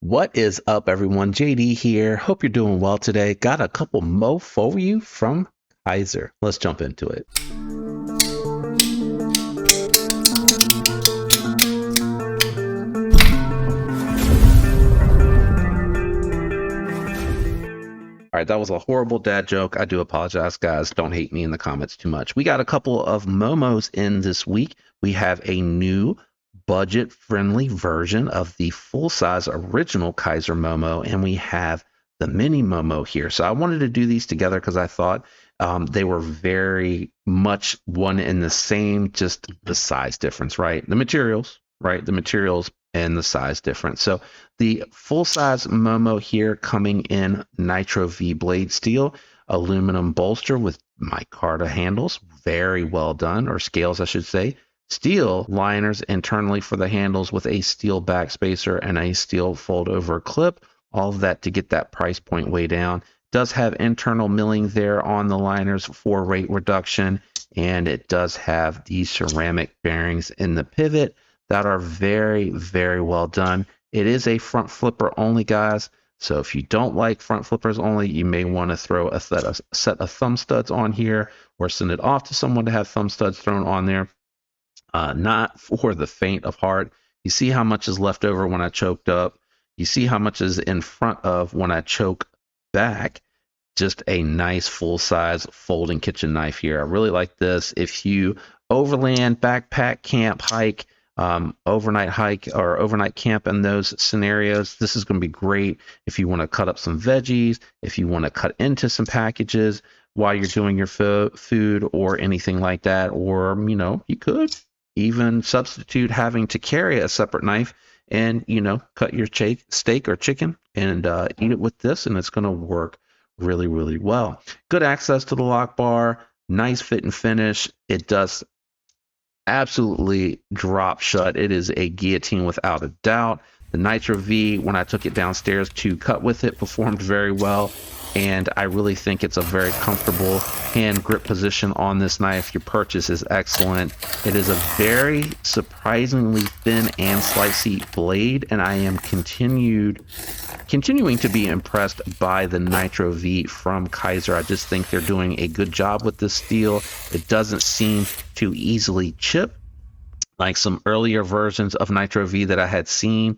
What is up, everyone? JD here. Hope you're doing well today. Got a couple mo for you from Kizer. Let's jump into it. All right, that was a horrible dad joke. I do apologize, guys. Don't hate me in the comments too much. We got a couple of Momos in this week. We have a new budget-friendly version of the full-size original Kizer Momo, and we have the mini Momo here. So I wanted to do these together because I thought they were very much one and the same, just the size difference, right? The materials, right? The materials and the size difference. So the full-size Momo here coming in Nitro V blade steel, aluminum bolster with micarta handles, very well done, or scales I should say. Steel liners internally for the handles with a steel backspacer and a steel fold over clip. All of that to get that price point way down. Does have internal milling there on the liners for weight reduction, and it does have the ceramic bearings in the pivot that are very, very well done. It is a front flipper only, guys. So if you don't like front flippers only, you may want to throw a set of thumb studs on here or send it off to someone to have thumb studs thrown on there. Not for the faint of heart. You see how much is left over when I choked up. You see how much is in front of when I choke back. Just a nice full-size folding kitchen knife here. I really like this. If you overland, backpack, camp, hike, overnight hike or overnight camp in those scenarios, this is going to be great. If you want to cut up some veggies, if you want to cut into some packages while you're doing your food or anything like that, or you could even substitute having to carry a separate knife and cut your steak or chicken and eat it with this, and it's going to work really, really well. Good access to the lock bar, nice fit and finish. It does absolutely drop shut. It is a guillotine without a doubt. The Nitro V, when I took it downstairs to cut with it, performed very well, and I really think it's a very comfortable hand grip position on this knife. Your purchase is excellent. It is a very surprisingly thin and slicey blade, and I am continuing to be impressed by the Nitro V from Kizer. I just think they're doing a good job with this steel. It doesn't seem to easily chip like some earlier versions of Nitro V that I had seen.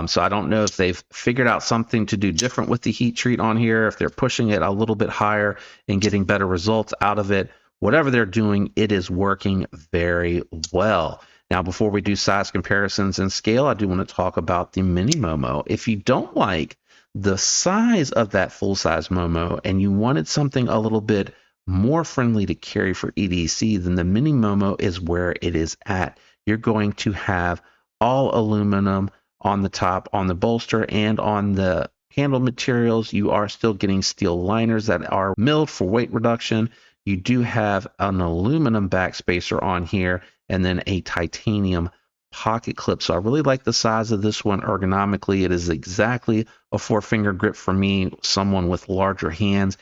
So I don't know if they've figured out something to do different with the heat treat on here, if they're pushing it a little bit higher and getting better results out of it. Whatever they're doing, it is working very well. Now, before we do size comparisons and scale, I do want to talk about the mini Momo. If you don't like the size of that full-size Momo and you wanted something a little bit more friendly to carry for EDC, then the mini Momo is where it is at. You're going to have all aluminum on the top, on the bolster, and on the handle materials. You are still getting steel liners that are milled for weight reduction. You do have an aluminum backspacer on here and then a titanium pocket clip. So I really like the size of this one ergonomically. It is exactly a 4-finger grip for me, someone with larger hands.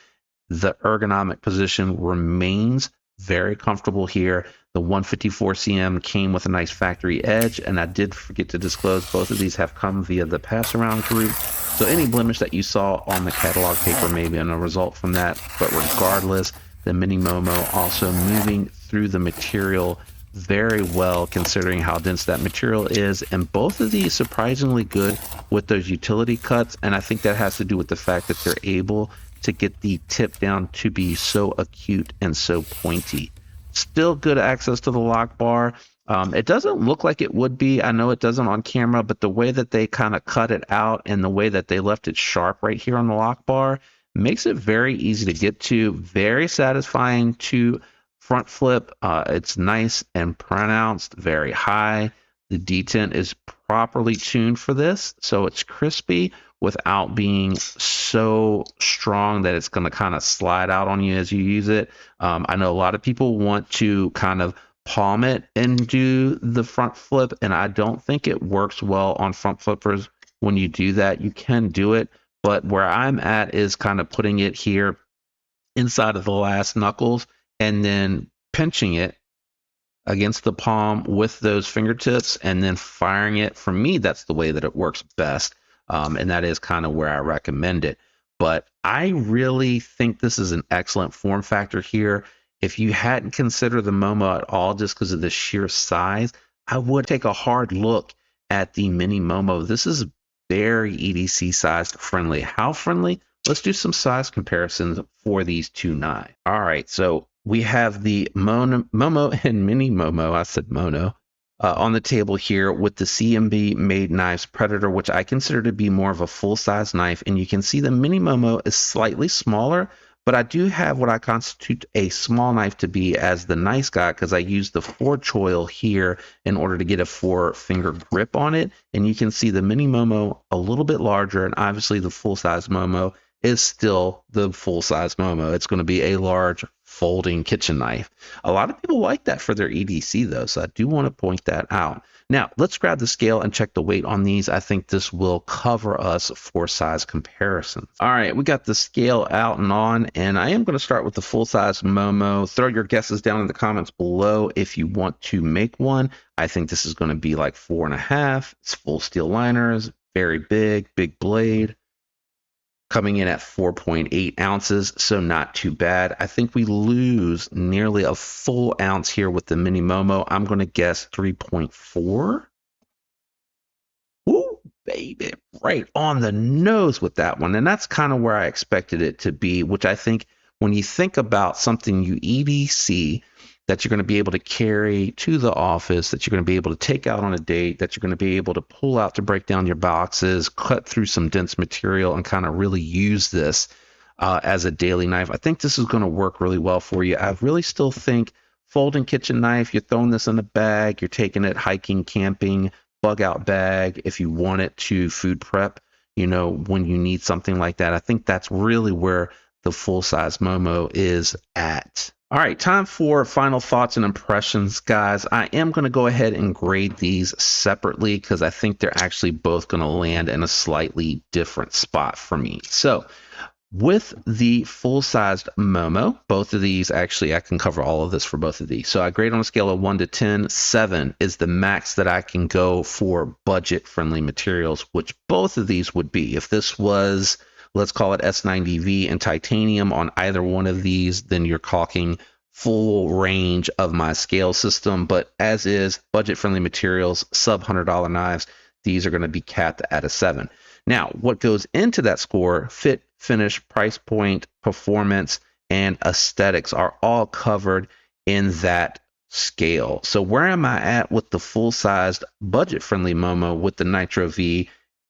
The ergonomic position remains very comfortable here. The 154 cm came with a nice factory edge, and I did forget to disclose both of these have come via the pass around group. So any blemish that you saw on the catalog paper may be a result from that, but regardless, the mini Momo also moving through the material very well considering how dense that material is, and both of these surprisingly good with those utility cuts, and I think that has to do with the fact that they're able to get the tip down to be so acute and so pointy. Still good access to the lock bar. It doesn't look like it would be. I know it doesn't on camera, but the way that they kind of cut it out and the way that they left it sharp right here on the lock bar makes it very easy to get to. Very satisfying to front flip. It's nice and pronounced, very high. The detent is properly tuned for this, so it's crispy without being so strong that it's going to kind of slide out on you as you use it. I know a lot of people want to kind of palm it and do the front flip, and I don't think it works well on front flippers when you do that. You can do it, but where I'm at is kind of putting it here inside of the last knuckles and then pinching it against the palm with those fingertips and then firing it. For me, that's the way that it works best. and that is kind of where I recommend it. But I really think this is an excellent form factor here. If you hadn't considered the Momo at all, just because of the sheer size, I would take a hard look at the mini Momo. This is very EDC size friendly. How friendly? Let's do some size comparisons for these two knives. All right, so we have the Momo and mini Momo. I said Mono. On the table here with the CMB Made Knives Predator, which I consider to be more of a full-size knife. And you can see the mini Momo is slightly smaller, but I do have what I constitute a small knife to be as the nice guy, because I use the 4-choil here in order to get a 4-finger grip on it. And you can see the mini Momo a little bit larger, and obviously the full-size Momo is still the full-size Momo. It's going to be a large folding kitchen knife. A lot of people like that for their EDC though, so I do want to point that out. Now, let's grab the scale and check the weight on these. I think this will cover us for size comparisons. All right, we got the scale out and on, and I am going to start with the full-size Momo. Throw your guesses down in the comments below if you want to make one. I think this is going to be like 4.5. It's full steel liners, very big blade. Coming in at 4.8 ounces, so not too bad. I think we lose nearly a full ounce here with the mini Momo. I'm going to guess 3.4. Ooh, baby, right on the nose with that one. And that's kind of where I expected it to be, which I think when you think about something you EDC that you're going to be able to carry to the office, that you're going to be able to take out on a date, that you're going to be able to pull out to break down your boxes, cut through some dense material, and kind of really use this as a daily knife. I think this is going to work really well for you. I really still think folding kitchen knife, you're throwing this in a bag, you're taking it hiking, camping, bug out bag, if you want it to food prep, you know, when you need something like that. I think that's really where the full-size Momo is at. All right, time for final thoughts and impressions, guys. I am going to go ahead and grade these separately because I think they're actually both going to land in a slightly different spot for me. So with the full-sized Momo, both of these, actually, I can cover all of this for both of these. So I grade on a scale of 1 to 10. 7 is the max that I can go for budget-friendly materials, which both of these would be. If this was, let's call it S90V and titanium on either one of these, then you're talking full range of my scale system. But as is, budget-friendly materials, sub-$100 knives, these are going to be capped at a 7. Now, what goes into that score, fit, finish, price point, performance, and aesthetics are all covered in that scale. So where am I at with the full-sized, budget-friendly Momo with the Nitro V?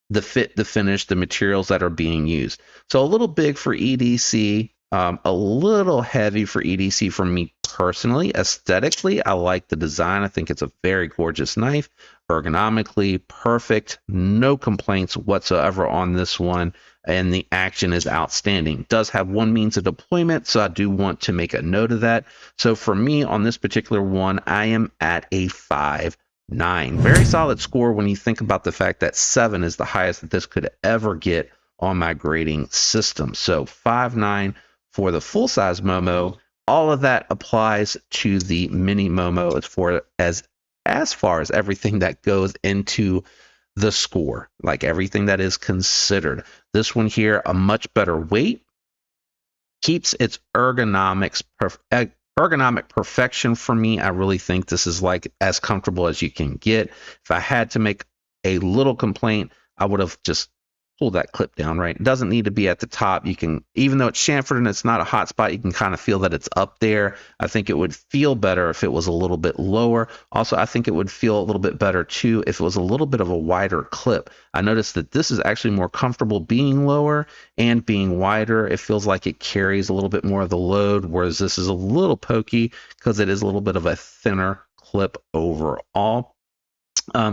The fit, the finish, the materials that are being used. So a little big for EDC, a little heavy for EDC for me personally. Aesthetically, I like the design. I think it's a very gorgeous knife. Ergonomically, perfect. No complaints whatsoever on this one. And the action is outstanding. Does have one means of deployment, so I do want to make a note of that. So for me on this particular one, I am at a 5.9. Very solid score when you think about the fact that 7 is the highest that this could ever get on my grading system. So 5.9 for the full-size Momo. All of that applies to the mini Momo as far as everything that goes into the score, like everything that is considered. This one here, a much better weight, keeps its ergonomic perfection for me. I really think this is like as comfortable as you can get. If I had to make a little complaint, I would have just pulled that clip down, right? It doesn't need to be at the top. You can, even though it's chamfered and it's not a hot spot, you can kind of feel that it's up there. I think it would feel better if it was a little bit lower. Also, I think it would feel a little bit better too if it was a little bit of a wider clip. I noticed that this is actually more comfortable being lower and being wider. It feels like it carries a little bit more of the load, whereas this is a little pokey because it is a little bit of a thinner clip overall.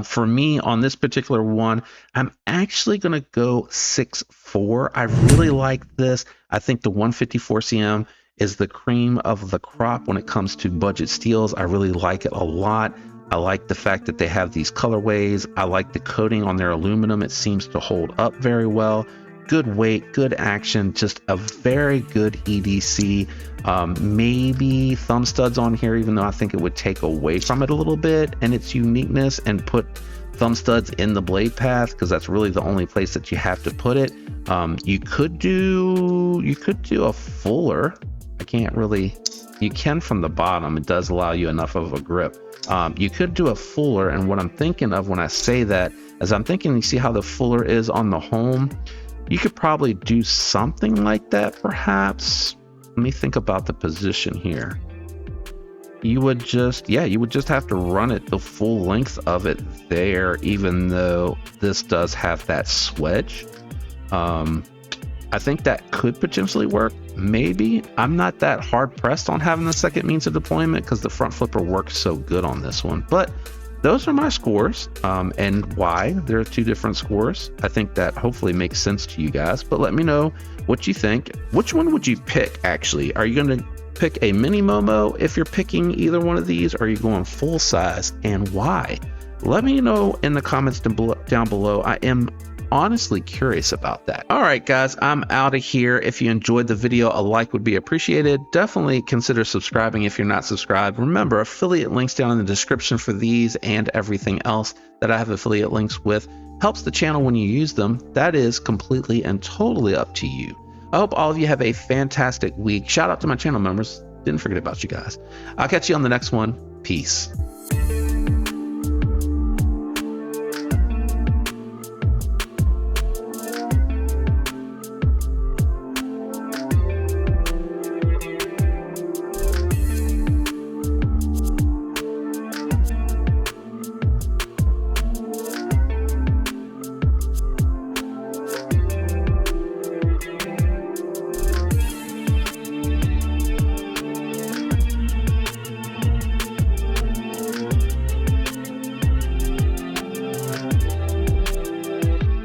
For me on this particular one, I'm actually going to go 6.4. I really like this. I think the 154 cm is the cream of the crop when it comes to budget steels. I really like it a lot. I like the fact that they have these colorways. I like the coating on their aluminum. It seems to hold up very well. Good weight, good action, just a very good EDC. Maybe thumb studs on here, even though I think it would take away from it a little bit and its uniqueness and put thumb studs in the blade path because that's really the only place that you have to put it. You could do a fuller. I can't really. You can from the bottom. It does allow you enough of a grip. You could do a fuller, and what I'm thinking of when I say that is I'm thinking, you see how the fuller is on the home? You could probably do something like that, perhaps. Let me think about the position here. You would just have to run it the full length of it there, even though this does have that swedge. I think that could potentially work. Maybe. I'm not that hard pressed on having the second means of deployment because the front flipper works so good on this one. But those are my scores, and why there are two different scores. I think that hopefully makes sense to you guys, but let me know what you think. Which one would you pick, actually? Are you going to pick a mini Momo if you're picking either one of these, or are you going full size, and why? Let me know in the comments down below. I am honestly curious about that. All right, guys, I'm out of here. If you enjoyed the video, a like would be appreciated. Definitely consider subscribing if you're not subscribed. Remember, affiliate links down in the description for these and everything else that I have affiliate links with helps the channel when you use them. That is completely and totally up to you. I hope all of you have a fantastic week. Shout out to my channel members. Didn't forget about you guys. I'll catch you on the next one. Peace.